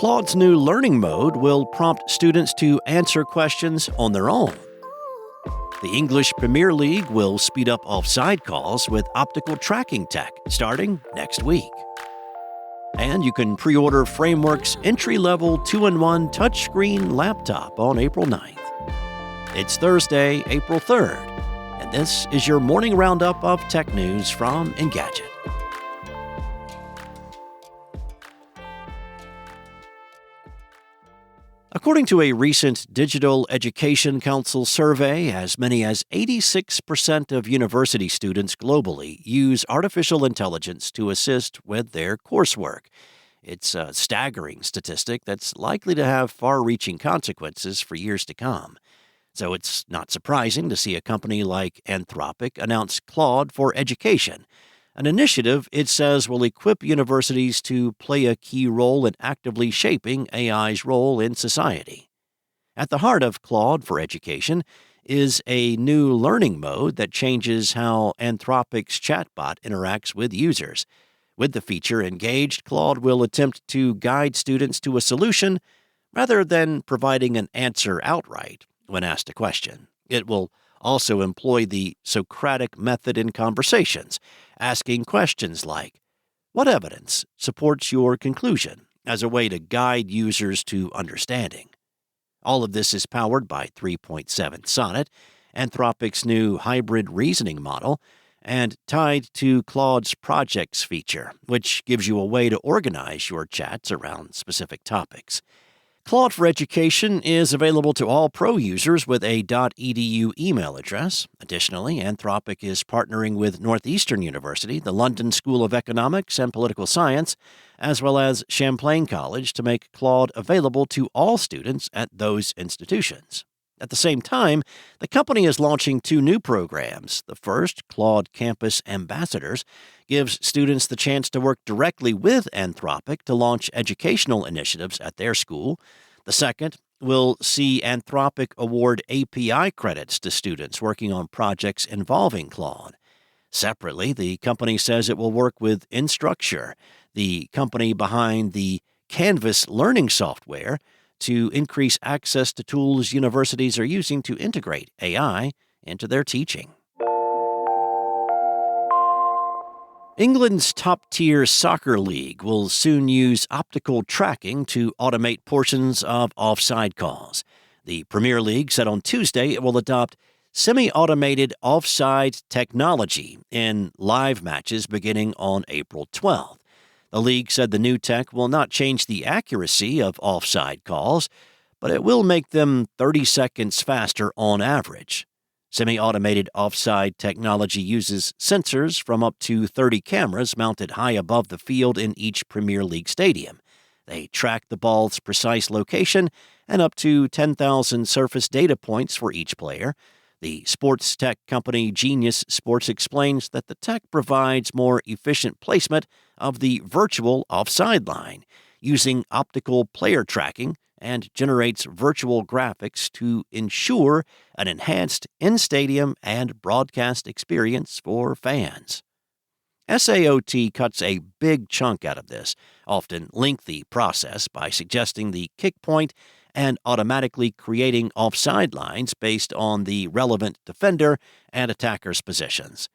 Claude's new learning mode will prompt students to answer questions on their own. The English Premier League will speed up offside calls with optical tracking tech starting next week. And you can pre-order Framework's entry-level 2-in-1 touchscreen laptop on April 9th. It's Thursday, April 3rd, and this is your morning roundup of tech news from Engadget. According to a recent Digital Education Council survey, as many as 86% of university students globally use artificial intelligence to assist with their coursework. It's a staggering statistic that's likely to have far-reaching consequences for years to come. So it's not surprising to see a company like Anthropic announce Claude for Education, an initiative it says will equip universities to play a key role in actively shaping AI's role in society. At the heart of Claude for Education is a new learning mode that changes how Anthropic's chatbot interacts with users. With the feature engaged, Claude will attempt to guide students to a solution rather than providing an answer outright when asked a question. It will also employ the Socratic method in conversations, asking questions like, "What evidence supports your conclusion?" as a way to guide users to understanding. All of this is powered by 3.7 Sonnet, Anthropic's new hybrid reasoning model, and tied to Claude's Projects feature, which gives you a way to organize your chats around specific topics. Claude for Education is available to all pro users with a .edu email address. Additionally, Anthropic is partnering with Northeastern University, the London School of Economics and Political Science, as well as Champlain College to make Claude available to all students at those institutions. At the same time, the company is launching two new programs. The first, Claude Campus Ambassadors, gives students the chance to work directly with Anthropic to launch educational initiatives at their school. The second will see Anthropic award API credits to students working on projects involving Claude. Separately, the company says it will work with Instructure, the company behind the Canvas learning software, to increase access to tools universities are using to integrate AI into their teaching. England's top-tier soccer league will soon use optical tracking to automate portions of offside calls. The Premier League said on Tuesday it will adopt semi-automated offside technology in live matches beginning on April 12th. The league said the new tech will not change the accuracy of offside calls, but it will make them 30 seconds faster on average. Semi-automated offside technology uses sensors from up to 30 cameras mounted high above the field in each Premier League stadium. They track the ball's precise location and up to 10,000 surface data points for each player. The sports tech company Genius Sports explains that the tech provides more efficient placement of the virtual offside line, using optical player tracking, and generates virtual graphics to ensure an enhanced in-stadium and broadcast experience for fans. SAOT cuts a big chunk out of this, often lengthy process by suggesting the kick point and automatically creating offside lines based on the relevant defender and attacker's positions.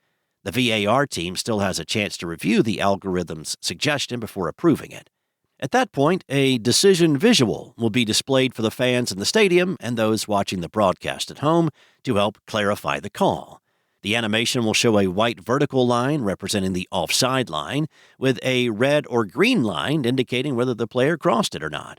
The VAR team still has a chance to review the algorithm's suggestion before approving it. At that point, a decision visual will be displayed for the fans in the stadium and those watching the broadcast at home to help clarify the call. The animation will show a white vertical line representing the offside line, with a red or green line indicating whether the player crossed it or not.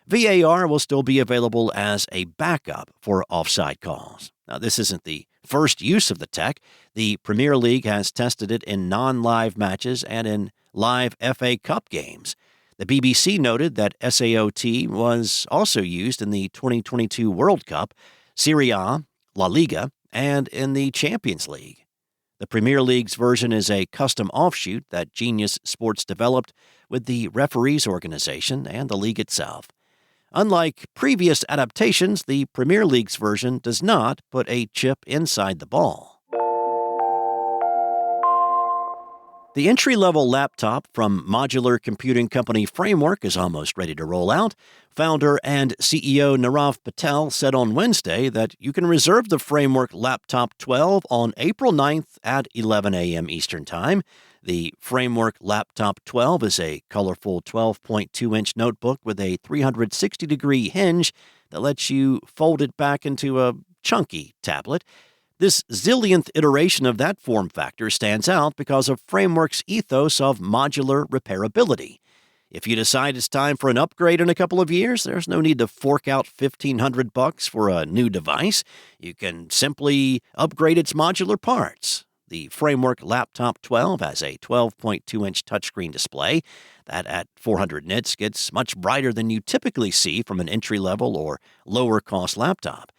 VAR will still be available as a backup for offside calls. Now, this isn't the first use of the tech. The Premier League has tested it in non-live matches and in live FA Cup games. The BBC noted that SAOT was also used in the 2022 World Cup, Serie A, La Liga, and in the Champions League. The Premier League's version is a custom offshoot that Genius Sports developed with the referees organization and the league itself. Unlike previous adaptations, the Premier League's version does not put a chip inside the ball. The entry-level laptop from modular computing company Framework is almost ready to roll out. Founder and CEO Nirav Patel said on Wednesday that you can reserve the Framework Laptop 12 on April 9th at 11 a.m. Eastern Time. The Framework Laptop 12 is a colorful 12.2-inch notebook with a 360-degree hinge that lets you fold it back into a chunky tablet. This zillionth iteration of that form factor stands out because of Framework's ethos of modular repairability. If you decide it's time for an upgrade in a couple of years, there's no need to fork out $1,500 for a new device. You can simply upgrade its modular parts. The Framework Laptop 12 has a 12.2-inch touchscreen display that at 400 nits gets much brighter than you typically see from an entry-level or lower-cost laptop.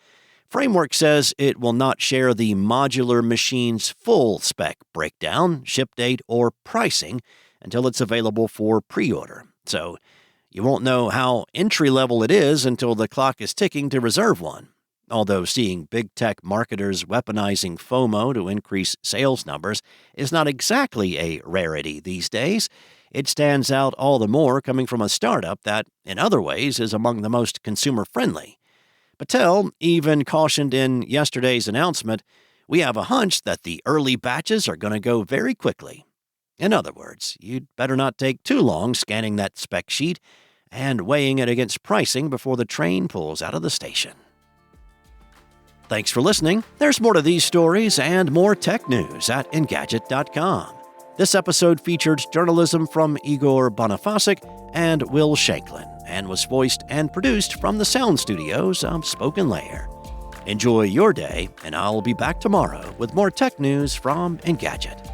Framework says it will not share the modular machine's full spec breakdown, ship date, or pricing until it's available for pre-order. So you won't know how entry-level it is until the clock is ticking to reserve one. Although seeing big tech marketers weaponizing FOMO to increase sales numbers is not exactly a rarity these days, it stands out all the more coming from a startup that, in other ways, is among the most consumer-friendly. Patel even cautioned in yesterday's announcement, "We have a hunch that the early batches are going to go very quickly." In other words, you'd better not take too long scanning that spec sheet and weighing it against pricing before the train pulls out of the station. Thanks for listening. There's more to these stories and more tech news at Engadget.com. This episode featured journalism from Igor Bonifasic and Will Shanklin, and was voiced and produced from the sound studios of Spoken Layer. Enjoy your day, and I'll be back tomorrow with more tech news from Engadget.